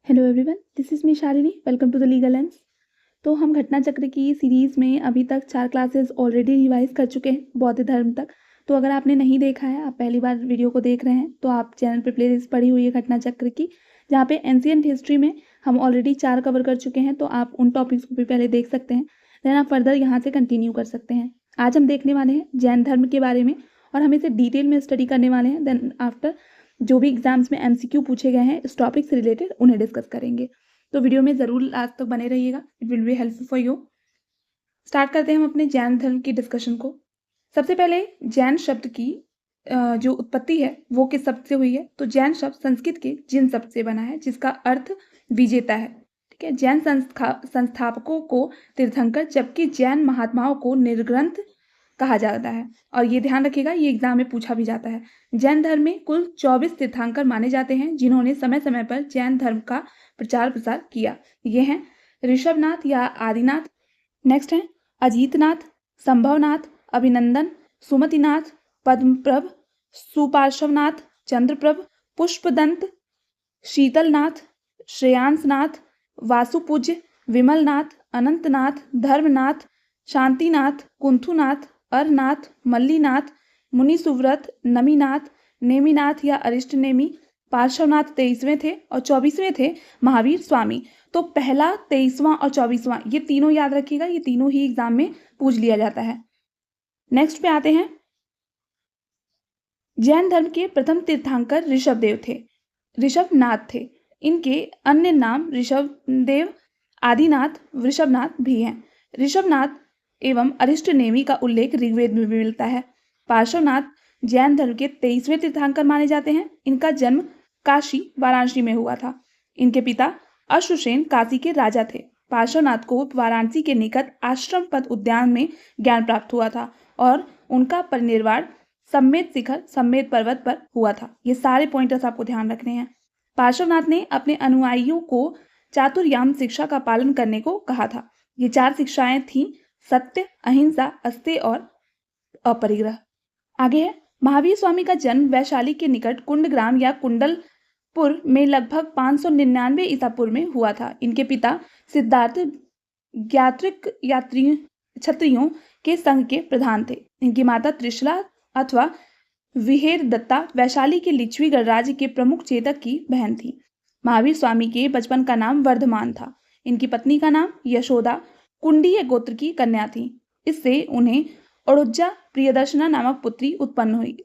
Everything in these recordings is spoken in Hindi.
Hello everyone, this is me Shalini. Welcome to the legal lens. तो हम घटना चक्र की सीरीज़ में अभी तक 4 क्लासेस ऑलरेडी रिवाइज कर चुके हैं, बौद्ध धर्म तक। तो अगर आपने नहीं देखा है, आप पहली बार वीडियो को देख रहे हैं, तो आप चैनल पे प्लेलिस्ट पड़ी हुई है घटना चक्र की, जहाँ पे एंशिएंट हिस्ट्री में हम ऑलरेडी 4 कवर कर चुके हैं। तो आप उन टॉपिक्स को भी पहले देख सकते हैं, देन आप फर्दर यहाँ से कंटिन्यू कर सकते हैं। आज हम देखने वाले हैं जैन धर्म के बारे में, और हम इसे डिटेल में स्टडी करने वाले हैं। देन आफ्टर जो भी एग्जाम्स में MCQ पूछे गए हैं इस टॉपिक से रिलेटेड, उन्हें डिस्कस करेंगे। तो वीडियो में ज़रूर लास्ट तक बने रहिएगा, it will be helpful for you. Start करते हैं हम अपने जैन धर्म की डिस्कशन को। सबसे पहले जैन शब्द की जो उत्पत्ति है वो किस शब्द से हुई है। तो जैन शब्द संस्कृत के जिन शब्द से बना है, जिसका अर्थ विजेता है। ठीक है, जैन संस्थापकों को तीर्थंकर, जबकि जैन महात्माओं को निर्ग्रंथ कहा जाता है। और ये ध्यान रखिएगा, ये एग्जाम में पूछा भी जाता है। जैन धर्म में कुल 24 तीर्थंकर माने जाते हैं, जिन्होंने समय समय पर जैन धर्म का प्रचार प्रसार किया। ये हैं ऋषभनाथ या आदिनाथ, नेक्स्ट हैं अजीतनाथ, संभवनाथ, अभिनंदन, सुमतिनाथ, पद्मप्रभ, सुपार्श्वनाथ, चंद्रप्रभ, पुष्पदंत, शीतलनाथ, श्रेयांसनाथ, वासुपूज्य, विमलनाथ, अनंतनाथ, धर्मनाथ, शांतिनाथ, कुंथुनाथ, अरनाथ, मल्लीनाथ, मुनिसुव्रत, नमीनाथ, नेमिनाथ या अरिष्टनेमी। पार्श्वनाथ 23वें थे और 24वें थे महावीर स्वामी। तो पहला, 23वां और 24वां, ये तीनों याद रखिएगा, ये तीनों ही एग्जाम में पूछ लिया जाता है। नेक्स्ट पे आते हैं, जैन धर्म के प्रथम तीर्थंकर ऋषभदेव थे, ऋषभनाथ थे। इनके अन्य नाम ऋषभदेव, आदिनाथ, वृषभनाथ भी हैं। ऋषभनाथ एवं अरिष्टनेमी का उल्लेख ऋग्वेद में भी मिलता है। पार्श्वनाथ जैन धर्म के 23वें तीर्थंकर माने जाते हैं। इनका जन्म काशी, वाराणसी में हुआ था। इनके पिता अश्वसेन काशी के राजा थे। पार्श्वनाथ को वाराणसी के निकट आश्रम पद उद्यान में ज्ञान प्राप्त हुआ था और उनका परिनिर्वाण सम्मेद शिखर, सम्मेद पर्वत पर हुआ था। ये सारे पॉइंटर्स आपको ध्यान रखने हैं। पार्श्वनाथ ने अपने अनुयायियों को चातुर्याम शिक्षा का पालन करने को कहा था। ये 4 शिक्षाएं थीं: सत्य, अहिंसा, अस्तेय और अपरिग्रह। आगे है, महावीर स्वामी का जन्म वैशाली के निकट कुंडग्राम या कुंडलपुर में लगभग 599 ईसा पूर्व में हुआ था। इनके पिता सिद्धार्थ ज्ञात्रिक क्षत्रियों के संघ के प्रधान थे। इनकी माता त्रिशला अथवा विहेर दत्ता वैशाली के लिच्छवी गणराज्य के प्रमुख चेतक की बहन थी। महावीर स्वामी के बचपन का नाम वर्धमान था। इनकी पत्नी का नाम यशोदा कुंडीय गोत्र की कन्या थी। इससे उन्हें अड़ुज्जा प्रियदर्शना नामक पुत्री उत्पन्न हुई।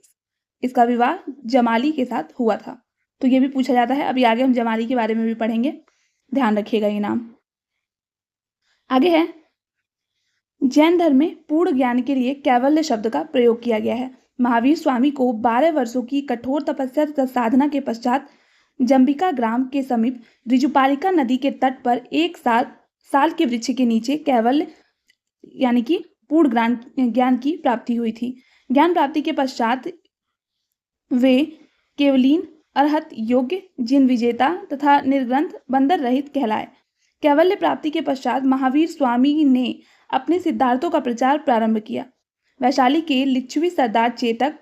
इसका विवाह जमाली के साथ हुआ था। तो ये भी पूछा जाता है। अभी आगे हम जमाली के बारे में भी पढ़ेंगे, ध्यान रखिएगा ये नाम। आगे है, जैन धर्म में पूर्ण ज्ञान के लिए कैवल्य शब्द का प्रयोग किया गया है। महावीर स्वामी को 12 वर्षों की कठोर तपस्या तथा साधना के पश्चात जंबिका ग्राम के समीप ऋजुपालिका नदी के तट पर एक साल के वृक्ष के नीचे कैवल्य यानी कि पूर्ण ज्ञान की प्राप्ति हुई थी। ज्ञान प्राप्ति के पश्चात वे केवलीन, अरहत, योग्य, जिन विजेता तथा निर्ग्रंथ, बंदर रहित कहलाए। कैवल्य प्राप्ति के पश्चात महावीर स्वामी ने अपने सिद्धांतों का प्रचार प्रारंभ किया। वैशाली के लिच्छवी सरदार चेतक,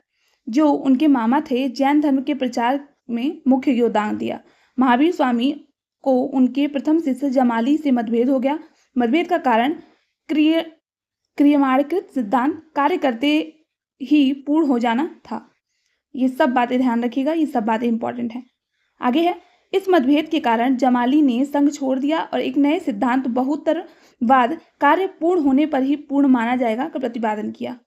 जो उनके मामा थे, जैन धर्म के प्रचार में मुख्य योगदान दिया। महावीर स्वामी को उनके प्रथम शिष्य जमाली से मतभेद हो गया। मतभेद का कारण क्रियमाणकृत सिद्धांत कार्य करते ही पूर्ण हो जाना था। ये सब बातें ध्यान रखिएगा, ये सब बातें इंपॉर्टेंट हैं। आगे है, इस मतभेद के कारण जमाली ने संघ छोड़ दिया और एक नए सिद्धांत बहुत्तरवाद, कार्य पूर्ण होने पर ही पूर्ण माना जाएगा, का प्रतिपादन किया।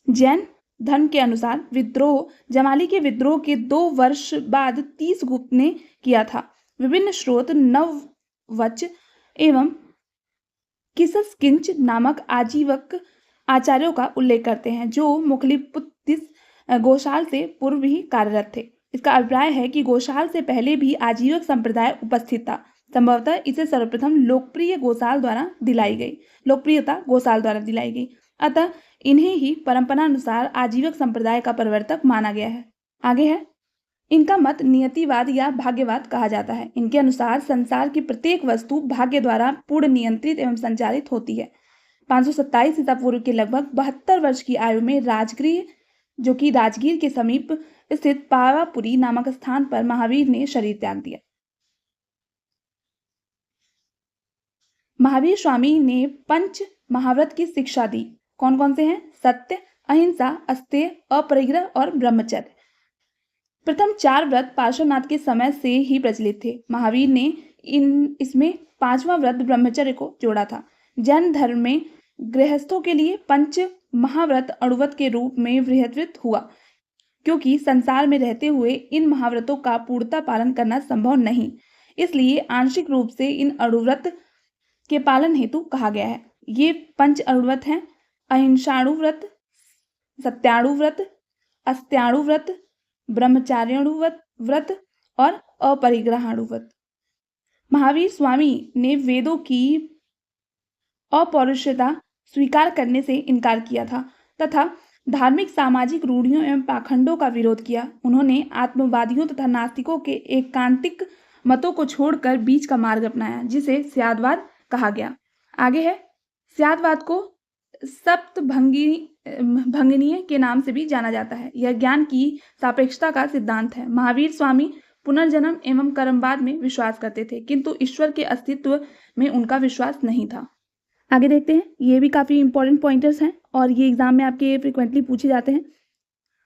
जैन धर्म के अनुसार विद्रोह जमाली के विद्रोह के 2 वर्ष बाद 30 गुप्त ने किया था। विभिन्न स्रोत नववच एवं किसकिंच नामक आजीवक आचार्यों का उल्लेख करते हैं, जो मुखलिपुत्तिस गोशाल से पूर्व ही कार्यरत थे। इसका अभिप्राय है कि गोशाल से पहले भी आजीवक संप्रदाय उपस्थित था। संभवतः इसे सर्वप्रथम लोकप्रियता गोसाल द्वारा दिलाई गई। अतः इन्हें ही परंपरानुसार आजीवक संप्रदाय का प्रवर्तक माना गया है। आगे है, इनका मत नियतिवाद या भाग्यवाद कहा जाता है। इनके अनुसार संसार की प्रत्येक वस्तु भाग्य द्वारा पूर्ण नियंत्रित एवं संचालित होती है। 527 ईसा पूर्व के लगभग 72 वर्ष की आयु में राजगीर, जो कि राजगीर के समीप स्थित पावापुरी नामक स्थान पर महावीर ने शरीर त्याग दिया। महावीर स्वामी ने 5 महाव्रत की शिक्षा दी। कौन कौन से हैं? सत्य, अहिंसा, अस्तेय, अपरिग्रह और ब्रह्मचर्य। प्रथम 4 व्रत पार्श्वनाथ के समय से ही प्रचलित थे। महावीर ने इसमें 5वां व्रत ब्रह्मचर्य को जोड़ा था। जैन धर्म में गृहस्थों के लिए 5 महाव्रत अणुव्रत के रूप में विहित हुआ, क्योंकि संसार में रहते हुए इन महाव्रतों का पूर्णतः पालन करना संभव नहीं, इसलिए आंशिक रूप से इन अणुव्रत के पालन हेतु कहा गया है। ये 5 अणुव्रत हैं: अहिंसाणुव्रत, सत्याणुव्रत, अस्त्याणुव्रत, ब्रह्मचार्याणुव्रत और अपरिग्रहाणुव्रत। महावीर स्वामी ने वेदों की अपौरुषेयता स्वीकार करने से इनकार किया था तथा धार्मिक सामाजिक रूढ़ियों एवं पाखंडों का विरोध किया। उन्होंने आत्मवादियों तथा नास्तिकों के एकांतिक मतों को छोड़कर बीच का मार्ग अपनाया, जिसे स्यादवाद कहा गया। आगे है, स्यादवाद को सप्तभंगिनीय के नाम से भी जाना जाता है। यह ज्ञान की सापेक्षता का सिद्धांत है। महावीर स्वामी पुनर्जन्म एवं कर्मवाद में विश्वास करते थे, किंतु ईश्वर के अस्तित्व में उनका विश्वास नहीं था। आगे देखते हैं, ये भी काफी इंपॉर्टेंट पॉइंटर्स हैं और ये एग्जाम में आपके फ्रिक्वेंटली पूछे जाते हैं।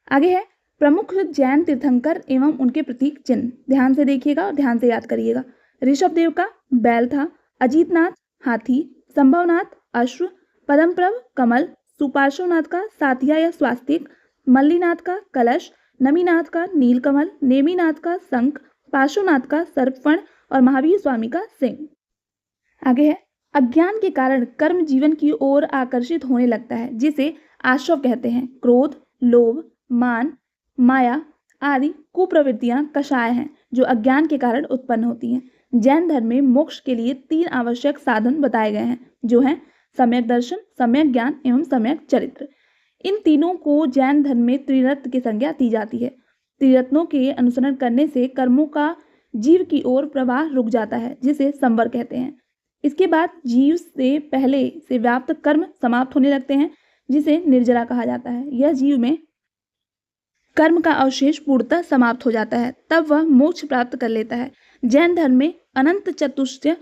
आगे है, प्रमुख जैन तीर्थंकर एवं उनके प्रतीक चिन्ह। ध्यान से देखिएगा और ध्यान से याद करिएगा। ऋषभदेव का बैल था, अजीतनाथ हाथी, संभवनाथ अश्व, पद्मप्रभ कमल, सुपार्श्वनाथ का साथिया या स्वास्तिक, मल्लीनाथ का कलश, नमीनाथ का नीलकमल, नेमीनाथ का शंख, पार्श्वनाथ का सर्पफण और महावीर स्वामी का सिंह। आगे है, अज्ञान के कारण कर्म जीवन की ओर आकर्षित होने लगता है, जिसे आशव कहते हैं। क्रोध, लोभ, मान, माया आदि कुप्रवृत्तियां कषाय हैं जो अज्ञान के कारण उत्पन्न होती हैं। जैन धर्म में मोक्ष के लिए 3 आवश्यक साधन बताए गए हैं, जो हैं सम्यक दर्शन, सम्यक ज्ञान एवं सम्यक चरित्र। इन तीनों को जैन धर्म में त्रिरत्न की संज्ञा दी जाती है। त्रिरत्नों के अनुसरण करने से कर्मों का जीव की ओर प्रवाह रुक जाता है, जिसे संवर कहते हैं। इसके बाद जीव से पहले से व्याप्त कर्म समाप्त होने लगते हैं, जिसे निर्जरा कहा जाता है। यह जीव में कर्म का अवशेष पूर्णतः समाप्त हो जाता है, तब वह मोक्ष प्राप्त कर लेता है। जैन धर्म में अनंत चतुष्टय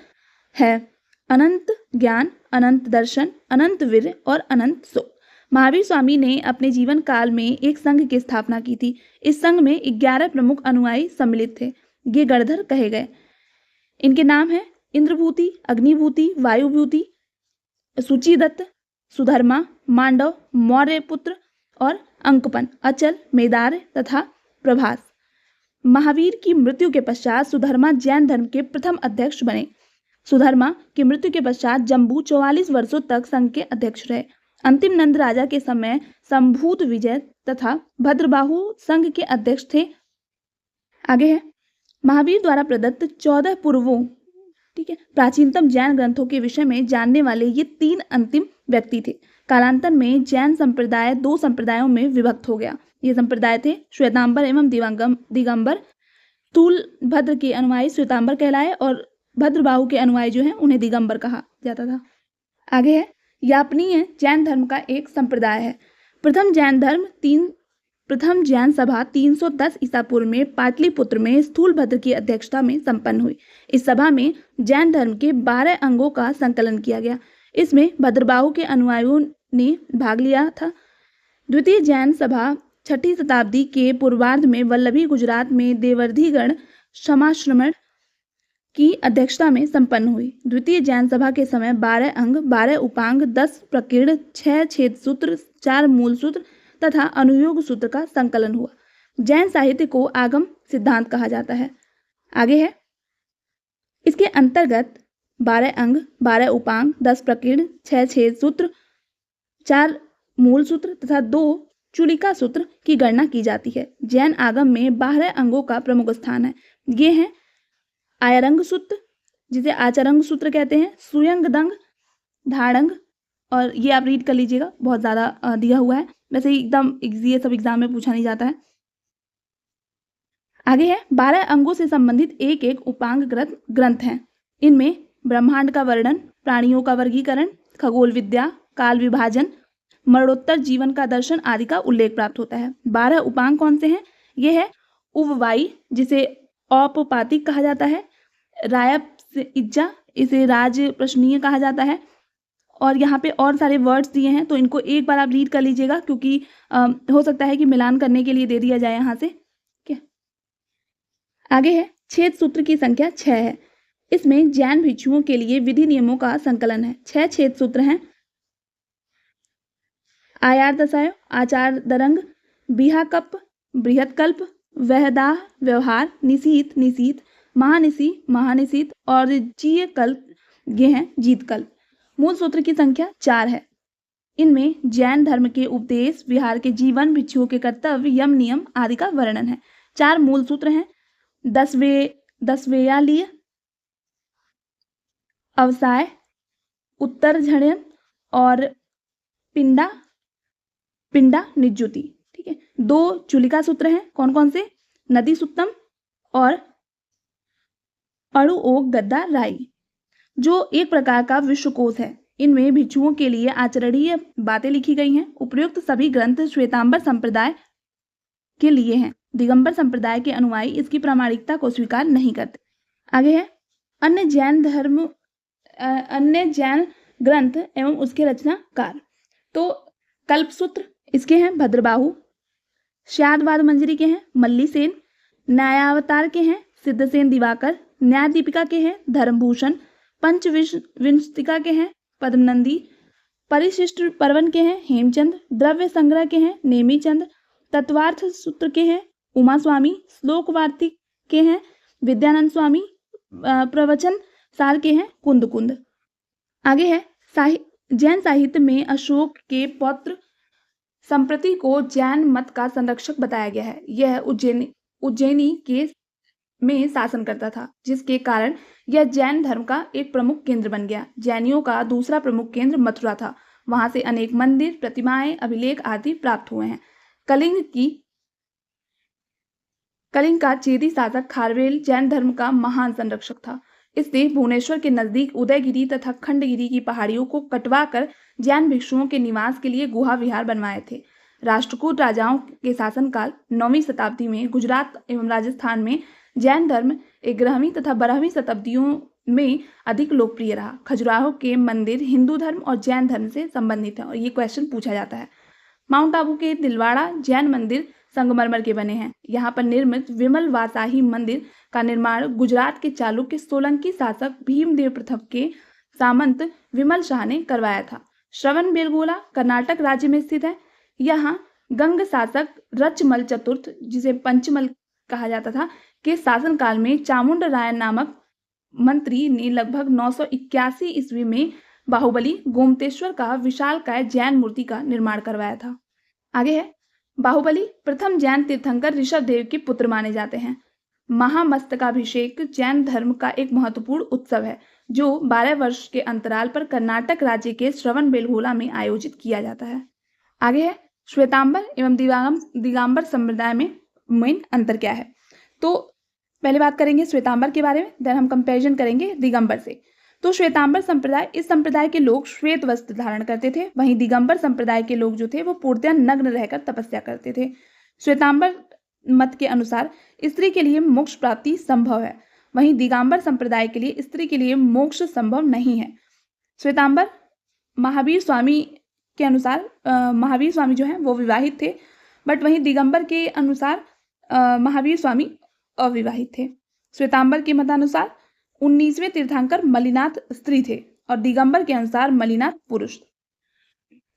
है: अनंत ज्ञान, अनंत दर्शन, अनंत वीर्य और अनंत सुख। महावीर स्वामी ने अपने जीवन काल में एक संघ की स्थापना की थी। इस संघ में 11 प्रमुख अनुयायी सम्मिलित थे। ये गणधर कहे गए। इनके नाम हैं इंद्रभूति, अग्निभूति, वायुभूति, सुचिदत्त, सुधर्मा, मांडव, मौर्यपुत्र और अंकपन, अचल, मेदार तथा प्रभास। महावीर की मृत्यु के पश्चात सुधर्मा जैन धर्म के प्रथम अध्यक्ष बने। सुधर्मा की मृत्यु के पश्चात जम्बू 44 वर्षों तक संघ के अध्यक्ष रहे। अंतिम नंद राजा के समय संभूत विजय तथा भद्रबाहु संघ के अध्यक्ष थे। आगे है, महावीर द्वारा प्रदत्त 14 पूर्वों प्राचीनतम जैन ग्रंथों के विषय में जानने वाले ये 3 अंतिम व्यक्ति थे। कालांतर में जैन संप्रदाय 2 संप्रदायों में विभक्त हो गया। ये संप्रदाय थे श्वेतांबर एवं दिगंबर। स्थूलभद्र के अनुयायी श्वेतांबर कहलाए और भद्रबाहु के अनुयायी जो हैं उन्हें दिगंबर कहा जाता था। आगे है, यापनीय जैन धर्म का एक संप्रदाय है। प्रथम जैन सभा 310 ईसा पूर्व में पाटलिपुत्र में स्थूलभद्र की अध्यक्षता में संपन्न हुई। इस सभा में जैन धर्म के 12 अंगों का संकलन किया गया। इसमें भद्रबाहु के अनुयायियों ने भाग लिया था। द्वितीय जैन सभा 6ठी शताब्दी के पूर्वार्ध में वल्लभी गुजरात में देवर्धिगण समाश्रमण की अध्यक्षता में संपन्न हुई। द्वितीय जैन सभा के समय 12 अंग, 12 उपांग, 10 प्रकीर्ण, 6 छेद सूत्र, 4 मूल सूत्र तथा अनुयोग सूत्र का संकलन हुआ। जैन साहित्य को आगम सिद्धांत कहा जाता है। आगे है, इसके अंतर्गत 12 अंग, 12 उपांग, 10 प्रकीर्ण, 6 छेद सूत्र, 4 मूल सूत्र तथा 2 चूलिका सूत्र की गणना की जाती है। जैन आगम में 12 अंगों का प्रमुख स्थान है। ये हैं आयरंग सूत्र, जिसे आचरंग सूत्र कहते हैं, सुयंग दंग, धाड़ंग, और ये आप रीड कर लीजिएगा, बहुत ज़्यादा दिया हुआ है। वैसे एकदम ये सब एग्जाम में पूछा नहीं जाता है। आगे है, 12 अंगों से संबंधित एक एक उपांग ग्रंथ हैं। इनमें ब्रह्मांड का वर्णन, प्राणियों का वर्गीकरण, खगोल विद्या, काल विभाजन, मरणोत्तर जीवन का दर्शन आदि का उल्लेख प्राप्त होता है। 12 उपांग कौन से हैं? ये है उववाई, जिसे औपपातिक कहा जाता है। रायप्स-इज्जा, इसे राज प्रश्नीय कहा जाता है। और यहाँ पे और सारे वर्ड्स दिए हैं, तो इनको एक बार आप रीड कर लीजिएगा, क्योंकि हो सकता है कि मिलान करने के लिए दे दिया जाए यहाँ से। ठीक है, आगे है छेद सूत्र की संख्या 6 है। इसमें जैन भिक्षुओं के लिए विधि नियमों का संकलन है। 6 छेद सूत्र हैं। आयार दशाय, आचार दरंग, बिहाकप, बृहत्कल्प, वहदाह व्यवहार, निशीत निशीत, महानिशी महानिशीत और जीय कल्प, ये हैं जीत कल्प। मूल सूत्र की संख्या 4 है। इनमें जैन धर्म के उपदेश, विहार के जीवन, भिक्षुओं के कर्तव्य, यम नियम आदि का वर्णन है। 4 मूल सूत्र हैं। दसवेयालीय, अवसाय, उत्तर झड़न और पिंडा निज्जुति। ठीक है, 2 चुलिका सूत्र हैं। कौन कौन से? नदी सुत्तम और अड़ु ओक गद्दा राई, जो एक प्रकार का विश्वकोश है। इनमें भिक्षुओं के लिए आचरणीय बातें लिखी गई हैं। उपर्युक्त सभी ग्रंथ श्वेतांबर संप्रदाय के लिए हैं। दिगंबर संप्रदाय के अनुयायी इसकी प्रामाणिकता को स्वीकार नहीं करते। आगे है अन्य जैन ग्रंथ एवं उसके रचनाकार। तो कल्पसूत्र इसके हैं भद्रबाहु, श्यादवाद मंजरी के हैं मल्लीसेन, न्यायावतार के हैं सिद्धसेन दिवाकर, न्याय दीपिका के हैं धर्मभूषण, पंचविंशतिका के हैं पद्मनंदी, परिशिष्ट पर्वन के हैं हेमचंद, द्रव्य संग्रह के हैं नेमीचंद, तत्वार्थ सूत्र के हैं उमा स्वामी, श्लोक वार्तिक के हैं विद्यानंद स्वामी, प्रवचन सार के हैं कुंद। आगे है जैन साहित्य में अशोक के पौत्र संप्रति को जैन मत का संरक्षक बताया गया है। यह उज्जैनी के में शासन करता था, जिसके कारण यह जैन धर्म का एक प्रमुख केंद्र बन गया। जैनियों का दूसरा प्रमुख केंद्र मथुरा था। वहां से अनेक मंदिर, प्रतिमाएं, अभिलेख आदि प्राप्त हुए हैं। कलिंग का चेदी शासक खारवेल जैन धर्म का महान संरक्षक था। इसने भुवनेश्वर के नजदीक उदयगिरी तथा खंडगिरी की पहाड़ियों को कटवाकर जैन भिक्षुओं के निवास के लिए गुहा विहार बनवाए थे। राष्ट्रकूट राजाओं के शासनकाल 9वीं शताब्दी में गुजरात एवं राजस्थान में जैन धर्म 11वीं तथा 12वीं शताब्दियों में अधिक लोकप्रिय रहा। खजुराहो के मंदिर हिंदू धर्म और जैन धर्म से संबंधित है और ये क्वेश्चन पूछा जाता है। माउंट आबू के दिलवाड़ा जैन मंदिर संगमरमर के बने हैं। यहाँ पर निर्मित विमल वासाही मंदिर का निर्माण गुजरात के चालुक्य सोलंकी शासक भीमदेव प्रथम के सामंत विमल शाह ने करवाया था। श्रवण बेलगोला कर्नाटक राज्य में स्थित है। यहाँ गंग शासक रचमल चतुर्थ, जिसे पंचमल कहा जाता था, के शासनकाल में चामुंड रायन नामक मंत्री ने लगभग 981 ईस्वी में बाहुबली गोमतेश्वर का विशालकाय जैन मूर्ति का निर्माण करवाया था। आगे है बाहुबली प्रथम जैन तीर्थंकर ऋषभदेव के पुत्र माने जाते हैं। महामस्तकाभिषेक जैन धर्म का एक महत्वपूर्ण उत्सव है, जो 12 वर्ष के अंतराल पर कर्नाटक राज्य के श्रवण बेलगोला में आयोजित किया जाता है। आगे है श्वेतांबर एवं दिगंबर संप्रदाय में मेन अंतर क्या है। तो पहले बात करेंगे श्वेतांबर के बारे में, देन हम कंपैरिजन करेंगे दिगंबर से। तो श्वेतांबर संप्रदाय, इस संप्रदाय के लोग श्वेत वस्त्र धारण करते थे। वहीं दिगंबर संप्रदाय के लोग जो थे वो पूर्णतः नग्न रहकर तपस्या करते थे। श्वेतांबर मत के अनुसार स्त्री के लिए मोक्ष प्राप्ति संभव है, वहीं दिगंबर संप्रदाय के लिए स्त्री के लिए मोक्ष संभव नहीं है। श्वेतांबर महावीर स्वामी के अनुसार महावीर स्वामी जो है वो विवाहित थे, बट वहीं दिगंबर के अनुसार महावीर स्वामी अविवाहित थे। श्वेतांबर के मतानुसार 19वें तीर्थंकर मलिनाथ स्त्री थे और दिगंबर के अनुसार मलिनाथ पुरुष।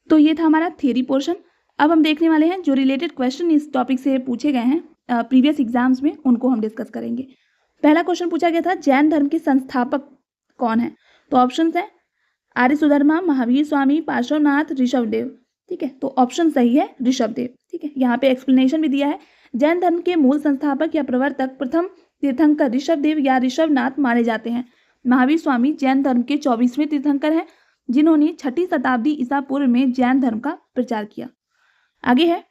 तो ये था हमारा थियरी पोर्शन। अब हम देखने वाले हैं जो रिलेटेड क्वेश्चन इस टॉपिक से पूछे गए हैं प्रीवियस एग्जाम्स में, उनको हम डिस्कस करेंगे। पहला क्वेश्चन पूछा गया था जैन धर्म के संस्थापक कौन है। तो ऑप्शन है आर्य सुधर्मा, महावीर स्वामी, पार्श्वनाथ, ऋषभदेव। ठीक है, तो ऑप्शन सही है ऋषभदेव। ठीक है, यहाँ पे एक्सप्लेनेशन भी दिया है। जैन धर्म के मूल संस्थापक या प्रवर्तक प्रथम तीर्थंकर ऋषभदेव या ऋषभनाथ माने जाते हैं। महावीर स्वामी जैन धर्म के 24वें तीर्थंकर हैं, जिन्होंने 6ठी शताब्दी ईसा पूर्व में जैन धर्म का प्रचार किया। आगे है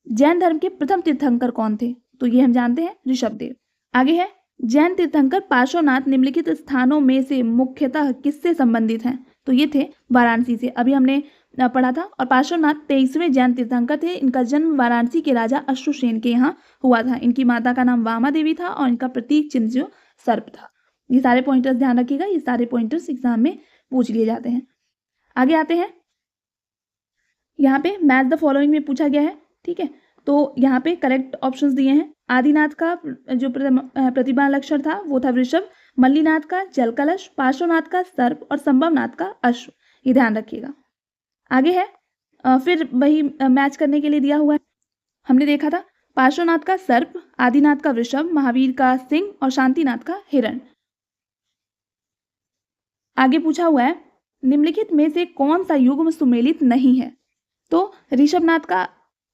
जैन धर्म के प्रथम तीर्थंकर कौन थे। तो ये हम जानते हैं ऋषभदेव। आगे है जैन तीर्थंकर पार्श्वनाथ निम्नलिखित स्थानों में से मुख्यतः किससे संबंधित हैं। तो ये थे वाराणसी से। अभी हमने पढ़ा था। और पार्श्वनाथ 23वें जैन तीर्थंकर थे। इनका जन्म वाराणसी के राजा अश्वसेन के यहाँ हुआ था। इनकी माता का नाम वामा देवी था और इनका प्रतीक चिन्ह जो सर्प था। ये सारे पॉइंटर्स ध्यान रखिएगा, ये सारे पॉइंटर्स एग्जाम में पूछ लिए जाते हैं। आगे आते हैं, यहाँ पे मैच द फॉलोइंग में पूछा गया है। ठीक है, तो यहाँ पे करेक्ट ऑप्शंस दिए हैं। आदिनाथ का जो प्रतिभा लक्षण था वो था वृषभ, मल्लीनाथ का जल कलश, पार्श्वनाथ का सर्प और संभवनाथ का अश्व। ये ध्यान रखिएगा। आगे है फिर वही मैच करने के लिए दिया हुआ है। हमने देखा था पार्श्वनाथ का सर्प, आदिनाथ का वृषभ, महावीर का सिंह और शांतिनाथ का हिरण। आगे पूछा हुआ है निम्नलिखित में से कौन सा युग्म सुमेलित नहीं है। तो ऋषभनाथ का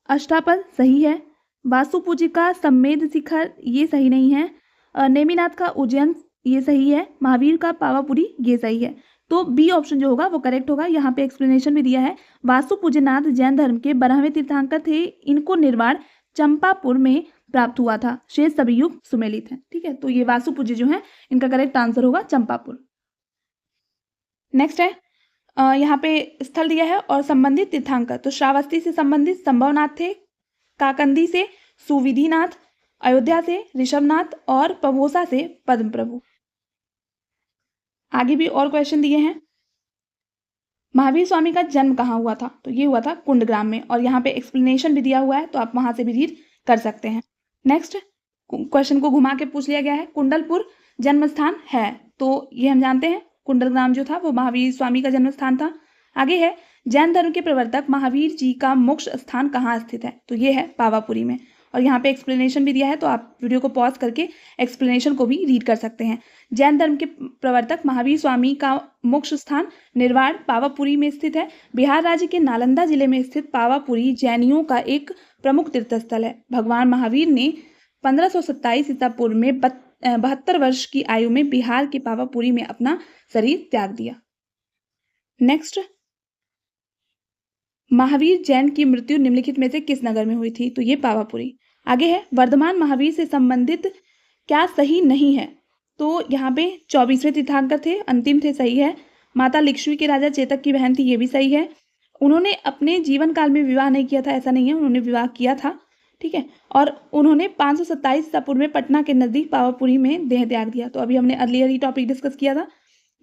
अष्टापद सही है, वासुपूजी का सम्मेद शिखर ये सही नहीं है, नेमिनाथ का उज्जैन ये सही है, महावीर का पावापुरी ये सही है। तो बी ऑप्शन जो होगा वो करेक्ट होगा। यहाँ पे एक्सप्लेनेशन भी दिया है। वासुपूजनाथ जैन धर्म के 12वें तीर्थंकर थे। इनको निर्वाण चंपापुर में प्राप्त हुआ था। शेष सभी युग सुमेलित हैं। ठीक है, तो ये वासुपूज्य जो है इनका करेक्ट आंसर होगा चंपापुर। नेक्स्ट है यहाँ पे स्थल दिया है और संबंधित तीर्थंकर। तो श्रावस्ती से संबंधित संभवनाथ थे, काकंदी से सुविधिनाथ, अयोध्या से ऋषभनाथ और पभोसा से पद्म प्रभु। आगे भी और क्वेश्चन दिए हैं। महावीर स्वामी का जन्म कहाँ हुआ था। तो ये हुआ था कुंडग्राम में और यहाँ पे एक्सप्लेनेशन भी दिया हुआ है, तो आप वहां से भी रीड कर सकते हैं। नेक्स्ट क्वेश्चन को घुमा के पूछ लिया गया है, कुंडलपुर जन्म स्थान है। तो ये हम जानते हैं कुंडलग्राम जो था वो महावीर स्वामी का जन्म स्थान था। आगे है जैन धर्म के प्रवर्तक महावीर जी का मोक्ष स्थान कहाँ स्थित है। तो ये है पावापुरी में और यहाँ पे एक्सप्लेनेशन भी दिया है, तो आप वीडियो को पॉज करके एक्सप्लेनेशन को भी रीड कर सकते हैं। जैन धर्म के प्रवर्तक महावीर स्वामी का मोक्ष स्थान निर्वाण पावापुरी में स्थित है। बिहार राज्य के नालंदा जिले में स्थित पावापुरी जैनियों का एक प्रमुख तीर्थस्थल है। भगवान महावीर ने 1527 ईसा पूर्व में 72 वर्ष की आयु में बिहार के पावापुरी में अपना शरीर त्याग दिया। नेक्स्ट, महावीर जैन की मृत्यु निम्नलिखित में से किस नगर में हुई थी। तो ये पावापुरी। आगे है वर्धमान महावीर से संबंधित क्या सही नहीं है। तो यहाँ पे 24वें तीर्थंकर थे, अंतिम थे, सही है। माता लिक्ष्मी के राजा चेतक की बहन थी, ये भी सही है। उन्होंने अपने जीवन काल में विवाह नहीं किया था, ऐसा नहीं है, उन्होंने विवाह किया था। ठीक है, और उन्होंने 527 ईसा पूर्व में पटना के नजदीक पावापुरी में देह त्याग दिया। तो अभी हमने अर्लियर ही टॉपिक डिस्कस किया था।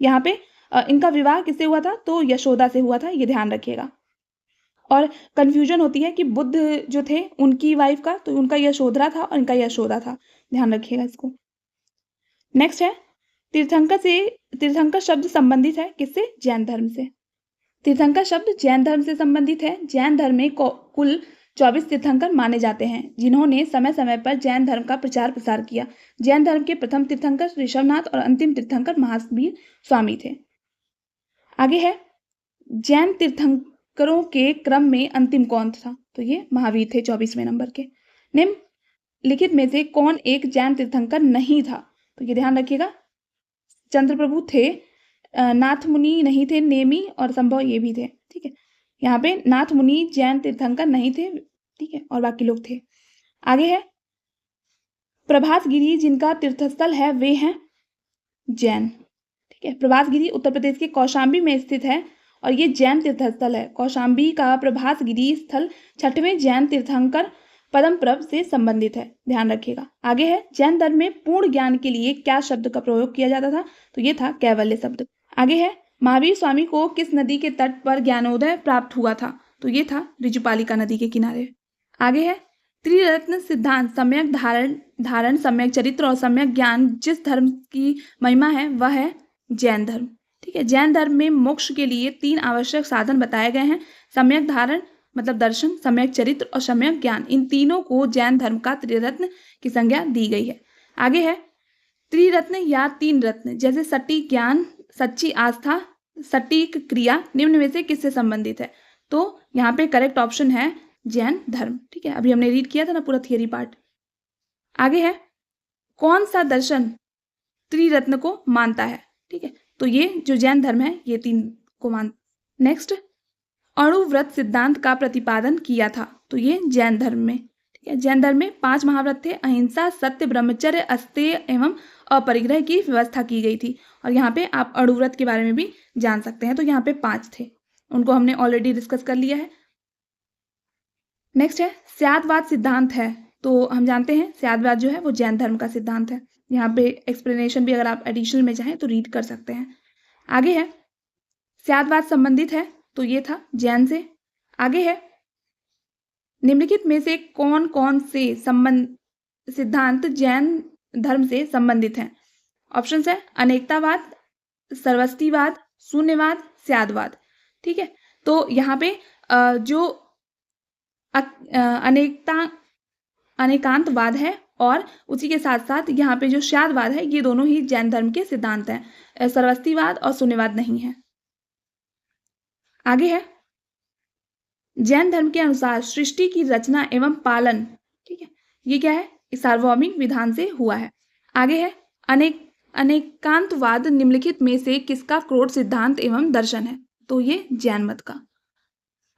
यहाँ पे इनका विवाह किससे हुआ था। तो यशोदा से हुआ था, ये ध्यान रखिएगा। और कंफ्यूजन होती है कि बुद्ध जो थे उनकी वाइफ का, तो उनका यशोधरा था और इनका यशोदा था, ध्यान रखिएगा इसको। नेक्स्ट है तीर्थंकर शब्द संबंधित है किससे। जैन धर्म से। तीर्थंकर शब्द जैन धर्म से संबंधित है। जैन धर्म में कुल 24 तीर्थंकर माने जाते हैं जिन्होंने समय समय पर जैन धर्म का प्रचार प्रसार किया। जैन धर्म के प्रथम तीर्थंकर ऋषभनाथ और अंतिम तीर्थंकर महावीर स्वामी थे। आगे है जैन तीर्थंकरों के क्रम में अंतिम कौन था। तो ये महावीर थे 24वें नंबर के। निम्नलिखित में से कौन एक जैन तीर्थंकर नहीं था। तो ये ध्यान रखिएगा, चंद्रप्रभु थे, नाथ मुनि नहीं थे, नेमी और संभव ये भी थे। ठीक है, यहाँ पे नाथ मुनि जैन तीर्थंकर नहीं थे। ठीक है, और बाकी लोग थे। आगे है प्रभासगिरी जिनका तीर्थस्थल है वे हैं जैन। ठीक है, प्रभासगिरी उत्तर प्रदेश के कौशाम्बी में स्थित है और ये जैन तीर्थस्थल है। कौशाम्बी का प्रभासगिरी स्थल 6वें जैन तीर्थंकर पद्मप्रभ से संबंधित है, ध्यान रखिएगा। आगे है जैन धर्म में पूर्ण ज्ञान के लिए क्या शब्द का प्रयोग किया जाता था। तो ये था कैवल्य शब्द। आगे है महावीर स्वामी को किस नदी के तट पर ज्ञानोदय प्राप्त हुआ था। तो ये था ऋजुपालिका नदी के किनारे। आगे है त्रिरत्न सिद्धांत सम्यक धारण, सम्यक चरित्र और सम्यक ज्ञान जिस धर्म की महिमा है वह है जैन धर्म। ठीक है, जैन धर्म में मोक्ष के लिए 3 आवश्यक साधन बताए गए हैं। सम्यक धारण मतलब दर्शन, सम्यक चरित्र और सम्यक ज्ञान। इन तीनों को जैन धर्म का त्रिरत्न की संज्ञा दी गई है। आगे है त्रिरत्न या 3 रत्न जैसे सटीक ज्ञान, सच्ची आस्था, सटीक क्रिया निम्न में से किससे संबंधित है। तो यहाँ पे करेक्ट ऑप्शन है जैन धर्म। ठीक है, अभी हमने रीड किया था ना पूरा थियरी पार्ट। आगे है कौन सा दर्शन त्रिरत्न को मानता है। ठीक है, तो ये जो जैन धर्म है ये 3 को मान। नेक्स्ट, अणुव्रत सिद्धांत का प्रतिपादन किया था। तो ये जैन धर्म में। ठीक है, जैन धर्म में 5 महाव्रत थे। अहिंसा, सत्य, ब्रह्मचर्य, अस्तेय एवं अपरिग्रह की व्यवस्था की गई थी। और यहाँ पे आप अणुव्रत के बारे में भी जान सकते हैं। तो यहाँ पे 5 थे। उनको हमने ऑलरेडी डिस्कस कर लिया है। नेक्स्ट है स्यादवाद सिद्धांत है, तो हम जानते हैं स्यादवाद जो है वो जैन धर्म का सिद्धांत है। यहाँ पे एक्सप्लेनेशन भी अगर आप एडिशनल में चाहें तो रीड कर सकते हैं। आगे है स्यादवाद संबंधित है, तो ये था जैन से। आगे है निम्नलिखित में से कौन कौन से सिद्धांत जैन धर्म से संबंधित हैं। ऑप्शंस है अनेकतावाद, सर्वस्तिवाद, शून्यवाद, स्यादवाद। ठीक है, तो यहाँ पे जो अनेकांतवाद है और उसी के साथ साथ यहाँ पे जो स्यादवाद है, ये दोनों ही जैन धर्म के सिद्धांत हैं। सर्वस्तिवाद और शून्यवाद नहीं है। आगे है जैन धर्म के अनुसार सृष्टि की रचना एवं पालन, ठीक है, ये क्या है, सार्वभौमिक विधान से हुआ है। आगे है अनेकांतवाद निम्नलिखित में से किसका क्रोध सिद्धांत एवं दर्शन है, तो ये जैन मत का।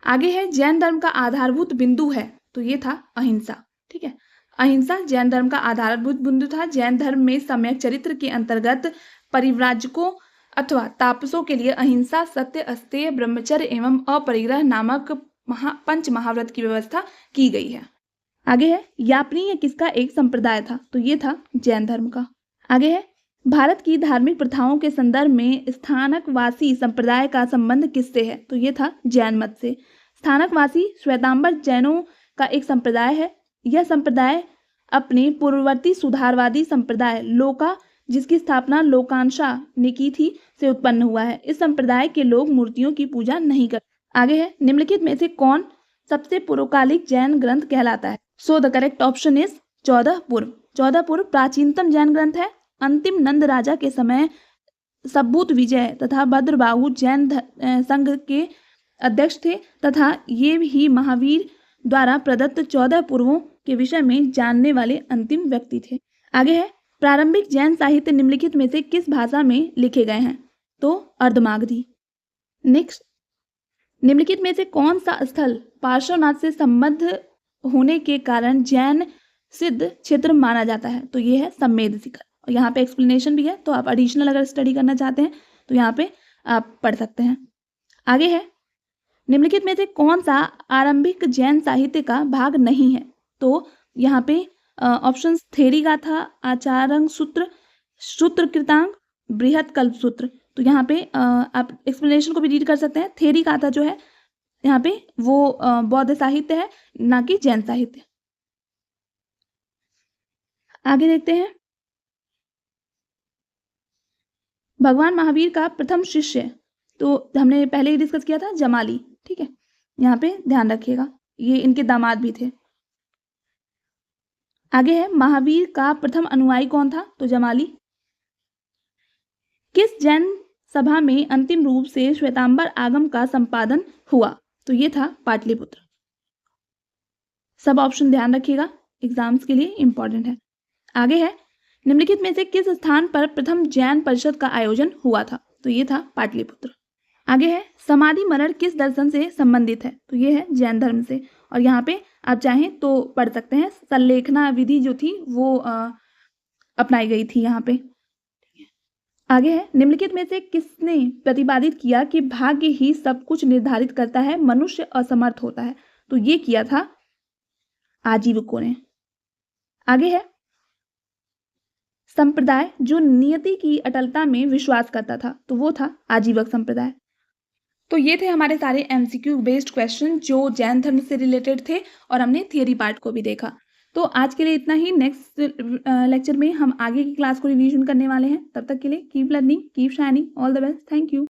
आगे है जैन धर्म का आधारभूत बिंदु है, तो ये था अहिंसा। ठीक है, अहिंसा जैन धर्म का आधारभूत बिंदु था। जैन धर्म में सम्यक चरित्र के अंतर्गत परिव्राजकों अथवा तापसों के लिए अहिंसा, सत्य, अस्तेय, ब्रह्मचर्य एवं अपरिग्रह नामक पंच महाव्रत की व्यवस्था की गई है। आगे है यापनीय किसका एक संप्रदाय था, तो ये था जैन धर्म का। आगे है भारत की धार्मिक प्रथाओं के संदर्भ में स्थानकवासी संप्रदाय का संबंध किससे है, तो ये था जैन मत से। स्थानकवासी श्वेतांबर जैनों का एक संप्रदाय है। यह संप्रदाय अपने पूर्ववर्ती सुधारवादी संप्रदाय लोका, जिसकी स्थापना लोकांशा ने की थी, से उत्पन्न हुआ है। इस संप्रदाय के लोग मूर्तियों की पूजा नहीं करते। आगे है निम्नलिखित में से कौन सबसे पूर्वकालिक जैन ग्रंथ कहलाता है, so the correct option is 14 पूर्व। 14 पूर्व प्राचीनतम जैन ग्रंथ है। अंतिम नंद राजा के समय सबूत विजय तथा भद्रबाहु जैन संघ के अध्यक्ष थे तथा ये ही महावीर द्वारा प्रदत्त 14 पूर्वों के विषय में जानने वाले अंतिम व्यक्ति थे। आगे है प्रारंभिक जैन साहित्य निम्नलिखित में से किस भाषा में लिखे गए हैं, तो अर्धमागधी। नेक्स्ट निम्नलिखित में से कौन सा स्थल पार्श्वनाथ से संबद्ध होने के कारण जैन सिद्ध क्षेत्र माना जाता है, तो ये है सम्मेद शिखर। और यहाँ पे एक्सप्लेनेशन भी है, तो आप एडिशनल अगर स्टडी करना चाहते हैं तो यहाँ पे आप पढ़ सकते हैं। आगे है निम्नलिखित में से कौन सा आरंभिक जैन साहित्य का भाग नहीं है, तो यहाँ पे ऑप्शन थेरी गाथा, आचारंग सूत्र, सूत्र कृतांग, बृहत कल्प सूत्र। तो यहाँ पे आप एक्सप्लेनेशन को भी रीड कर सकते हैं। थेरी गाथा जो है यहाँ पे वो बौद्ध साहित्य है, ना कि जैन साहित्य। आगे देखते हैं भगवान महावीर का प्रथम शिष्य, तो हमने पहले ही डिस्कस किया था, जमाली। ठीक है, यहाँ पे ध्यान रखिएगा, ये इनके दामाद भी थे। आगे है महावीर का प्रथम अनुयायी कौन था, तो जमाली। किस जैन सभा में अंतिम रूप से श्वेतांबर आगम का संपादन हुआ, तो ये था पाटलिपुत्र। सब ऑप्शन ध्यान रखिएगा, एग्जाम्स के लिए इंपॉर्टेंट है। आगे है निम्नलिखित में से किस स्थान पर प्रथम जैन परिषद का आयोजन हुआ था, तो ये था पाटलिपुत्र। आगे है समाधि मरण किस दर्शन से संबंधित है, तो ये है जैन धर्म से। और यहाँ पे आप चाहें तो पढ़ सकते हैं, संलेखना विधि जो थी वो अपनाई गई थी यहाँ पे। आगे है निम्नलिखित में से किसने प्रतिपादित किया कि भाग्य ही सब कुछ निर्धारित करता है, मनुष्य असमर्थ होता है, तो ये किया था आजीवकों ने। आगे है संप्रदाय जो नियति की अटलता में विश्वास करता था, तो वो था आजीवक संप्रदाय। तो ये थे हमारे सारे एमसीक्यू बेस्ड क्वेश्चन जो जैन धर्म से रिलेटेड थे और हमने थियरी पार्ट को भी देखा। तो आज के लिए इतना ही। नेक्स्ट लेक्चर में हम आगे की क्लास को रिवीजन करने वाले हैं। तब तक के लिए keep learning, keep shining, all the best, thank you.